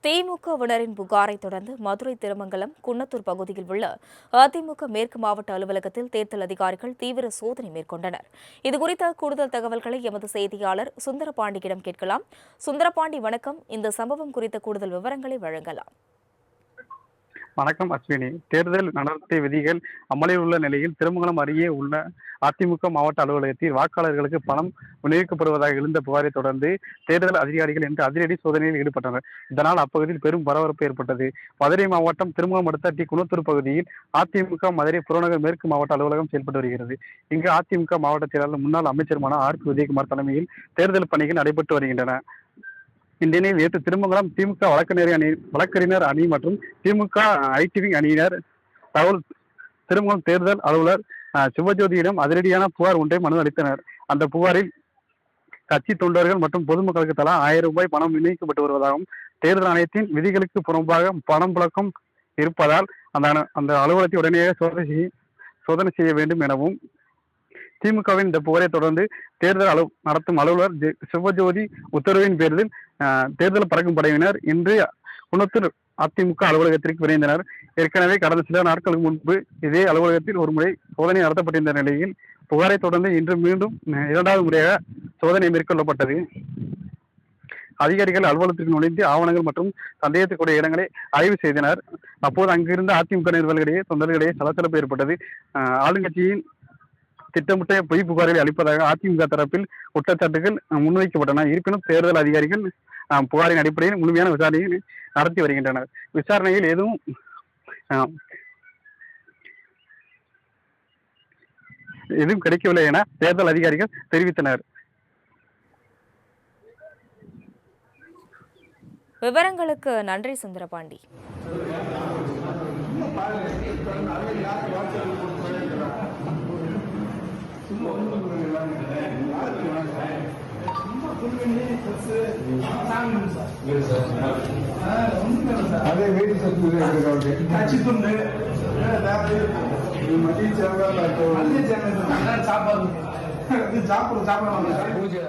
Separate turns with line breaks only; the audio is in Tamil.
திமுகவினரின் புகாரை தொடர்ந்து மதுரை திருமங்கலம் குன்னத்தூர் பகுதியில் உள்ள அதிமுக மேற்கு மாவட்ட அலுவலகத்தில் தேர்தல் அதிகாரிகள் தீவிர சோதனை மேற்கொண்டனர். இதுகுறித்த கூடுதல் தகவல்களை எமது செய்தியாளர் சுந்தரபாண்டியிடம் கேட்கலாம். சுந்தரபாண்டி, வணக்கம். இந்த சம்பவம் குறித்த கூடுதல் விவரங்களை வழங்கலாம்.
வணக்கம் அஸ்வினி. தேர்தல் நடத்தை விதிகள் அமலில் உள்ள நிலையில் திருமங்கலம் அருகே உள்ள அதிமுக மாவட்ட அலுவலகத்தில் வாக்காளர்களுக்கு பணம் விநியோகிக்கப்படுவதாக எழுந்த புகாரை தொடர்ந்து தேர்தல் அதிகாரிகள் இன்று அதிரடி சோதனையில் ஈடுபட்டனர். இதனால் அப்பகுதியில் பெரும் பரபரப்பு ஏற்பட்டது. மதுரை மாவட்டம் திருமங்கலம் அடுத்த குன்னத்தூர் பகுதியில் அதிமுக மதுரை புறநகர் மேற்கு மாவட்ட அலுவலகம் செயல்பட்டு வருகிறது. இங்கு அதிமுக மாவட்ட செயலாளர் முன்னாள் அமைச்சருமான ஆர். உதயகுமார் தலைமையில் தேர்தல் பணிகள் நடைபெற்று வருகின்றன. இந்நிலையில் நேற்று திருமங்கலம் திமுக வழக்கறிஞர் அணி மற்றும் திமுக ஐடிவி அணியினர் திருமங்கலம் தேர்தல் அலுவலர் சிவஜோதியிடம் அதிரடியான புகார் ஒன்றை மனு அளித்தனர். அந்த புகாரில் கட்சி தொண்டர்கள் மற்றும் பொதுமக்களுக்கு தலா 1000 ரூபாய் பணம் விநியோகிக்கப்பட்டு வருவதாகவும், தேர்தல் ஆணையத்தின் விதிகளுக்கு புறம்பாக பணம் புழக்கம் இருப்பதால் அந்த அலுவலகத்தை உடனடியாக சோதனை செய்ய வேண்டும் எனவும், திமுகவின் இந்த புகாரை தொடர்ந்து தேர்தல் நடத்தும் அலுவலர் சிவஜோதி உத்தரவின் பேரில் தேர்தல் பறக்கும் படையினர் இன்று குன்னத்தூர் அதிமுக அலுவலகத்திற்கு விரைந்தனர். ஏற்கனவே கடந்த சில நாட்களுக்கு முன்பு இதே அலுவலகத்தில் ஒரு முறை சோதனை நடத்தப்பட்டிருந்த நிலையில் புகாரை தொடர்ந்து இன்று மீண்டும் 2வது முறையாக சோதனை மேற்கொள்ளப்பட்டது. அதிகாரிகள் அலுவலகத்திற்கு நுழைந்து ஆவணங்கள் மற்றும் சந்தேகத்துக்குரிய இடங்களை ஆய்வு செய்தனர். அப்போது அங்கிருந்த அதிமுக நிர்வாகிகளிடையே தொண்டர்களிடையே சலசலப்பு ஏற்பட்டது. ஆளுங்கட்சியின் திட்டமிட்ட பொய் புகார்களை அளிப்பதாக அதிமுக தரப்பில் குற்றச்சாட்டுகள் முன்வைக்கப்பட்டன. இருப்பினும் தேர்தல் அதிகாரிகள் புகாரின் அடிப்படையில் முழுமையான விசாரணையை நடத்தி வருகின்றனர். விசாரணையில் எதுவும் கிடைக்கவில்லை என தேர்தல் அதிகாரிகள் தெரிவித்தனர்.
விவரங்களுக்கு நன்றி சுந்தரபாண்டி.
அதே வீடு சாப்பாடு சாப்பாடு பூஜை